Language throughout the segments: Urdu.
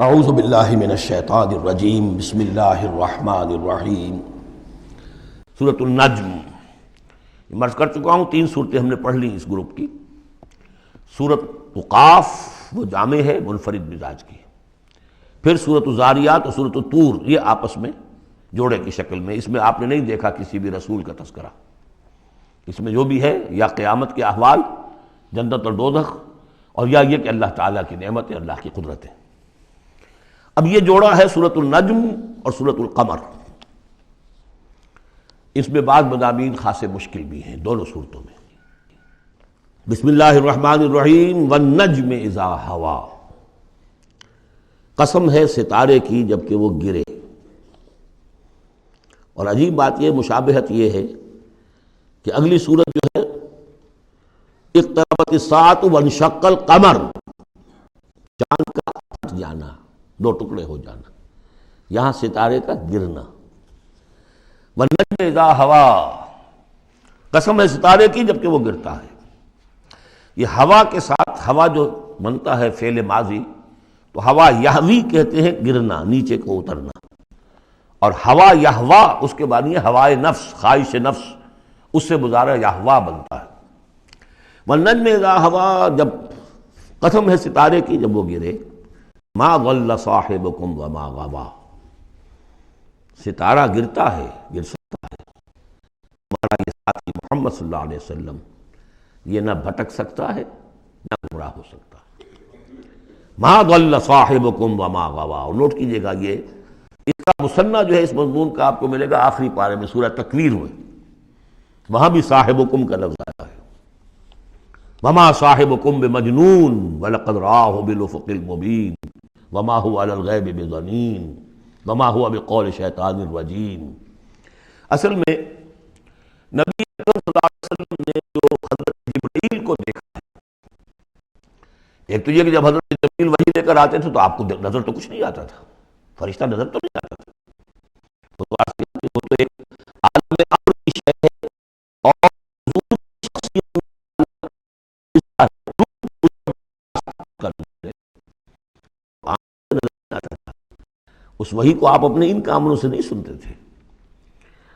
اعوذ باللہ من الشیطان الرجیم بسم اللہ الرحمن الرحیم۔ سورۃ النجم مرض کر چکا ہوں، 3 صورتیں ہم نے پڑھ لی اس گروپ کی۔ سورۃ قاف وہ جامع ہے، منفرد مزاج کی۔ پھر سورۃ الذاریات اور سورۃ الطور، یہ آپس میں جوڑے کی شکل میں۔ اس میں آپ نے نہیں دیکھا کسی بھی رسول کا تذکرہ۔ اس میں جو بھی ہے یا قیامت کے احوال، جنت اور دوزخ، اور یا یہ کہ اللہ تعالیٰ کی نعمتیں، اللہ کی قدرتیں۔ اب یہ جوڑا ہے سورۃ النجم اور سورۃ القمر۔ اس میں بعض مضامین خاصے مشکل بھی ہیں دونوں صورتوں میں۔ بسم اللہ الرحمن الرحیم۔ والنجم اذا ہوا، قسم ہے ستارے کی جب کہ وہ گرے۔ اور عجیب بات یہ، مشابہت یہ ہے کہ اگلی صورت جو ہے اقتربت الساعۃ وانشق القمر، چاند کا پھٹ جانا، 2 ٹکڑے ہو جانا، یہاں ستارے کا گرنا۔ والنجم اذا ہوا، قسم ہے ستارے کی جب کہ وہ گرتا ہے۔ یہ ہوا کے ساتھ، ہوا جو بنتا ہے فعل ماضی، تو ہوا یہوی کہتے ہیں گرنا، نیچے کو اترنا، اور ہوا یہوا اس کے بعد یہ ہوائے نفس، خواہش نفس، اس سے مضارع یہوا بنتا ہے۔ والنجم اذا ہوا، جب قسم ہے ستارے کی جب وہ گرے۔ ما ضل صاحبکم وما غوا، ستارہ گرتا ہے، گر سکتا ہے، ہمارا یہ ساتھی محمد صلی اللہ علیہ وسلم یہ نہ بھٹک سکتا ہے نہ گمراہ ہو سکتا ہے۔ ما ضل صاحبکم وما غوا، اور نوٹ کیجئے گا یہ اس کا مثنیٰ جو ہے اس مضمون کا آپ کو ملے گا آخری پارے میں، سورہ تکویر میں، وہاں بھی صاحبکم کا لفظ آیا ہے۔ وما صاحبکم بمجنون ولقد رآہ بالافق المبین وما هو علی الغیب بضنین وما هو بقول شیطان الرجیم۔ اصل میں نبی اکرم صلی اللہ علیہ وسلم نے جو حضرت جبرائیل کو دیکھا ہے، ایک تو یہ کہ جب حضرت جبرائیل وحی لے کر آتے تھے تو آپ کو نظر تو کچھ نہیں آتا تھا، فرشتہ نظر تو نہیں آتا تھا، وہ تو ایک عالم امر کی شے ہے، اور حضور کی شخصیت اس وحی کو آپ اپنے ان کاموں سے نہیں سنتے تھے۔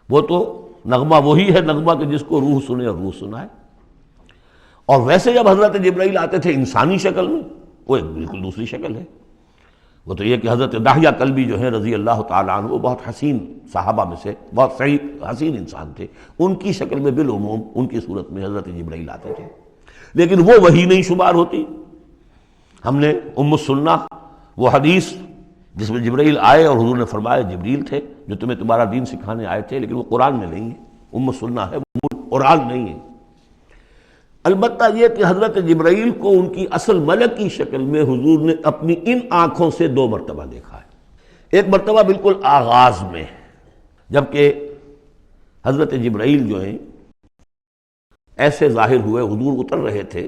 وہ تو نغمہ وہی ہے، نغمہ کہ جس کو روح سنے اور روح سنائے۔ اور ویسے جب حضرت جبرائیل آتے تھے انسانی شکل میں، وہ ایک بالکل دوسری شکل ہے۔ وہ تو یہ کہ حضرت دحیہ کلبی جو ہیں رضی اللہ تعالیٰ عنہ، وہ بہت حسین صحابہ میں سے بہت صحیح حسین انسان تھے، ان کی شکل میں بالعموم ان کی صورت میں حضرت جبرائیل آتے تھے، لیکن وہ وحی نہیں شمار ہوتی۔ ہم نے ام السنہ وہ حدیث جس میں جبرائیل آئے اور حضور نے فرمایا جبریل تھے جو تمہیں تمہارا دین سکھانے آئے تھے، لیکن وہ قرآن میں نہیں ہے، ام السنہ ہے، وہ قرآن نہیں ہے۔ البتہ یہ کہ حضرت جبرائیل کو ان کی اصل ملک کی شکل میں حضور نے اپنی ان آنکھوں سے 2 مرتبہ دیکھا ہے۔ ایک مرتبہ بالکل آغاز میں، جبکہ حضرت جبرائیل جو ہیں ایسے ظاہر ہوئے، حضور اتر رہے تھے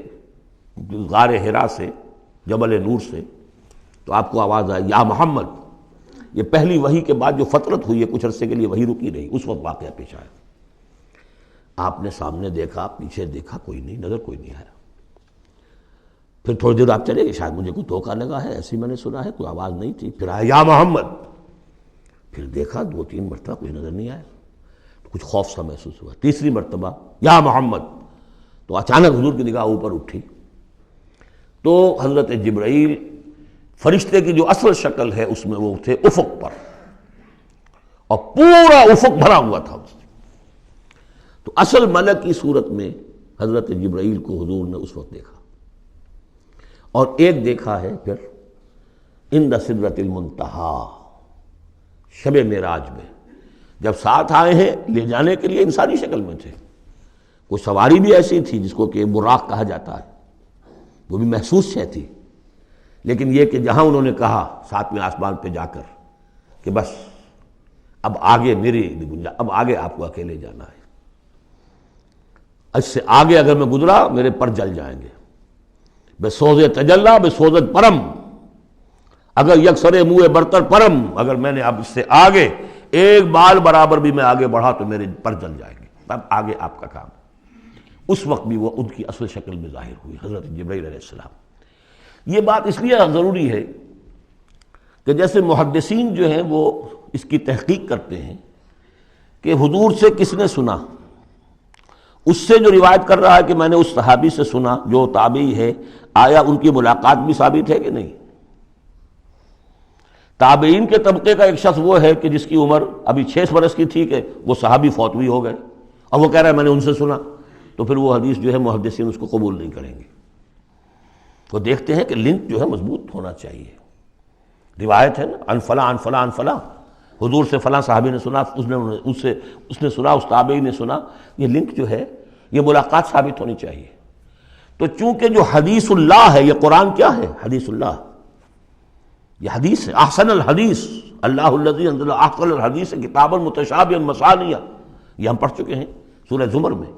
غار حرا سے، جبل نور سے، تو آپ کو آواز آئی یا محمد۔ یہ پہلی وحی کے بعد جو فترت ہوئی ہے، کچھ عرصے کے لیے وحی رکی رہی، اس وقت واقعہ پیش آیا۔ آپ نے سامنے دیکھا، پیچھے دیکھا، کوئی نہیں، نظر کوئی نہیں آیا۔ پھر تھوڑی دیر آپ چلے گئے، شاید مجھے کوئی دھوکہ لگا ہے، ایسی میں نے سنا ہے، کوئی آواز نہیں تھی۔ پھر آیا یا محمد، پھر دیکھا 2-3 مرتبہ کوئی نظر نہیں آیا، تو کچھ خوف سا محسوس ہوا۔ تیسری مرتبہ یا محمد، تو اچانک حضور کی نگاہ اوپر اٹھی، تو حضرت جبرائیل فرشتے کی جو اصل شکل ہے اس میں وہ تھے افق پر، اور پورا افق بھرا ہوا تھا۔ تو اصل ملک کی صورت میں حضرت جبرائیل کو حضور نے اس وقت دیکھا، اور ایک دیکھا ہے پھر عند سدرۃ المنتہا، شب معراج میں، جب ساتھ آئے ہیں لے جانے کے لیے انسانی شکل میں تھے۔ کوئی سواری بھی ایسی تھی جس کو کہ براق کہا جاتا ہے، وہ بھی محسوس شے تھی، لیکن یہ کہ جہاں انہوں نے کہا 7ویں آسمان پہ جا کر کہ بس اب آگے میری گنجائش، اب آگے آپ کو اکیلے جانا ہے، اس سے آگے اگر میں گزرا میرے پر جل جائیں گے، بے سوز تجلا بے سوزت پرم، اگر یکسر منہ برتر پرم، اگر میں نے اب اس سے آگے ایک بال برابر بھی میں آگے بڑھا تو میرے پر جل جائیں گے، اب آگے آپ کا کام۔ اس وقت بھی وہ ان کی اصل شکل میں ظاہر ہوئی حضرت جبرائیل علیہ السلام۔ یہ بات اس لیے ضروری ہے کہ جیسے محدثین جو ہیں وہ اس کی تحقیق کرتے ہیں کہ حضور سے کس نے سنا، اس سے جو روایت کر رہا ہے کہ میں نے اس صحابی سے سنا جو تابعی ہے، آیا ان کی ملاقات بھی ثابت ہے کہ نہیں؟ تابعین کے طبقے کا ایک شخص وہ ہے کہ جس کی عمر ابھی 6 برس کی تھی کہ وہ صحابی فوت بھی ہو گئے، اور وہ کہہ رہا ہے میں نے ان سے سنا، تو پھر وہ حدیث جو ہے محدثین اس کو قبول نہیں کریں گے۔ وہ دیکھتے ہیں کہ لنک جو ہے مضبوط ہونا چاہیے۔ روایت ہے نا، ان فلاں ان فلاں ان فلاں، حضور سے فلاں صحابی نے سنا، اس نے سنا، اس تابعی نے سنا، یہ لنک جو ہے یہ ملاقات ثابت ہونی چاہیے۔ تو چونکہ جو حدیث اللہ ہے، یہ قرآن کیا ہے؟ حدیث اللہ، یہ حدیث ہے، احسن الحدیث اللہ الذی انزل احسن الحدیث کتابا متشابہا مثانیہ، یہ ہم پڑھ چکے ہیں سورہ زمر میں۔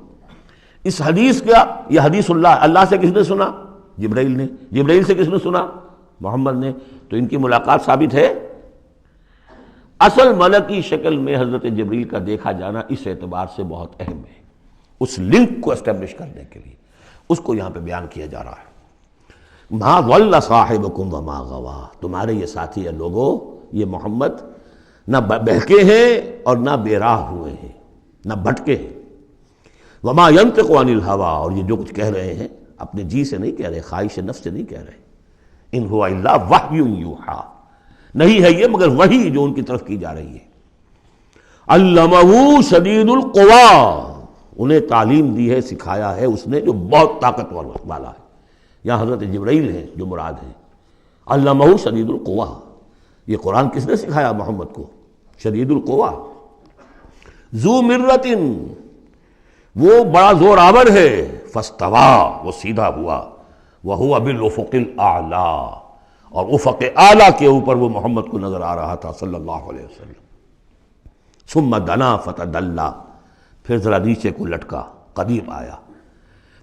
اس حدیث کا یہ حدیث اللہ سے کس نے سنا؟ جبرائیل نے۔ جبرائیل سے کس نے سنا؟ محمد نے۔ تو ان کی ملاقات ثابت ہے۔ اصل ملکی شکل میں حضرت جبریل کا دیکھا جانا اس اعتبار سے بہت اہم ہے، اس لنک کو اسٹیبلش کرنے کے لیے اس کو یہاں پہ بیان کیا جا رہا ہے۔ ما ضل صاحبکم وما غوا، تمہارے یہ ساتھی ہے لوگوں، یہ محمد نہ بہکے ہیں اور نہ بے راہ ہوئے ہیں، نہ بھٹکے ہیں۔ وما ينطق عن الهوى، اور یہ جو کچھ کہہ رہے ہیں اپنے جی سے نہیں کہہ رہے، خواہش نفس سے نہیں کہہ رہے۔ ان هو الا وحی یوحی، نہیں ہے یہ مگر وحی جو ان کی طرف کی جا رہی ہے۔ علمہ شدید القویٰ، انہیں تعلیم دی ہے، سکھایا ہے اس نے جو بہت طاقتور والا ہے۔ یہاں حضرت جبرائیل ہیں جو مراد ہیں۔ علمہ شدید القویٰ، یہ قرآن کس نے سکھایا محمد کو؟ شدید القویٰ، ذو مرۃ، وہ بڑا زور آور ہے، فاستویٰ، وہ سیدھا ہوا، وہو بالافق الاعلیٰ، اور افق اعلیٰ کے اوپر وہ محمد کو نظر آ رہا تھا صلی اللہ علیہ وسلم۔ ثم دنا فتدلی، پھر ذرا نیچے کو لٹکا، قریب آیا،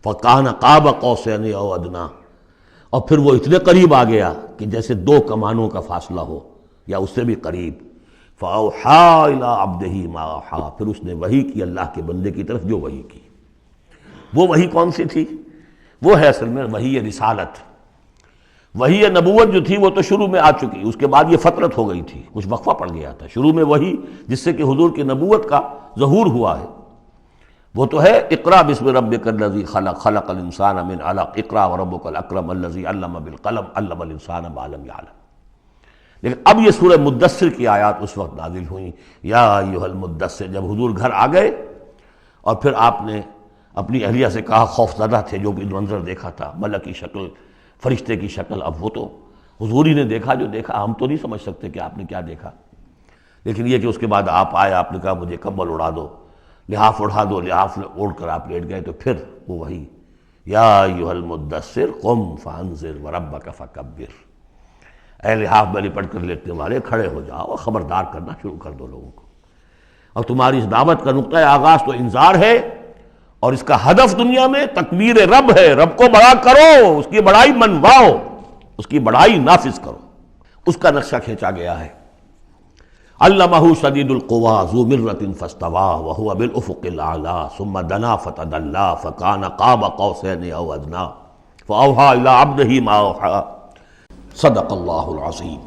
فکان قاب قوسین او ادنیٰ، اور پھر وہ اتنے قریب آ گیا کہ جیسے 2 کمانوں کا فاصلہ ہو یا اس سے بھی قریب۔ فاوحیٰ الی عبدہ ما اوحیٰ، پھر اس نے وحی کی اللہ کے بندے کی طرف جو وحی کی۔ وہ وحی کون سی تھی؟ وہ ہے اصل میں وحی رسالت۔ وحی نبوت جو تھی وہ تو شروع میں آ چکی، اس کے بعد یہ فترت ہو گئی تھی، کچھ وقفہ پڑ گیا تھا۔ شروع میں وحی جس سے کہ حضور کی نبوت کا ظہور ہوا ہے وہ تو ہے اقرا بسم ربک الذی خلق، خلق الانسان من علق، اقرا وربک الاکرم الذی علم بالقلم، علم الانسان ما لم یعلم۔ لیکن اب یہ سورہ مدثر کی آیات اس وقت نازل ہوئیں، یا ایھا المدثر، جب حضور گھر آ گئے اور پھر آپ نے اپنی اہلیہ سے کہا، خوف زدہ تھے جو بھی منظر دیکھا تھا، ملکی شکل، فرشتے کی شکل، اب وہ تو حضور ہی نے دیکھا جو دیکھا، ہم تو نہیں سمجھ سکتے کہ آپ نے کیا دیکھا۔ لیکن یہ کہ اس کے بعد آپ آئے، آپ نے کہا مجھے کمبل اڑا دو، لحاف اڑا دو، لحاف اوڑھ کر آپ لیٹ گئے، تو پھر وہ وہی یا ایھا المدثر قم فانذر وربک فکبر، اے لحاف میں لپٹ کر لیٹنے والے کھڑے ہو جاؤ اور خبردار کرنا شروع کر دو لوگوں کو۔ اور تمہاری اس دعوت کا نقطۂ آغاز تو انذار ہے، اور اس کا ہدف دنیا میں تکبیر رب ہے، رب کو بڑا کرو، اس کی بڑائی منواؤ، اس کی بڑائی نافذ کرو، اس کا نقشہ کھینچا گیا ہے۔ علمہ شدید القویٰ ذو مرۃ فاستویٰ وہو بالافق الاعلیٰ ثم دنا فتدلی فکان قاب قوسین او ادنیٰ فاوحیٰ الی عبدہ ما اوحیٰ۔ صدق اللہ العظیم۔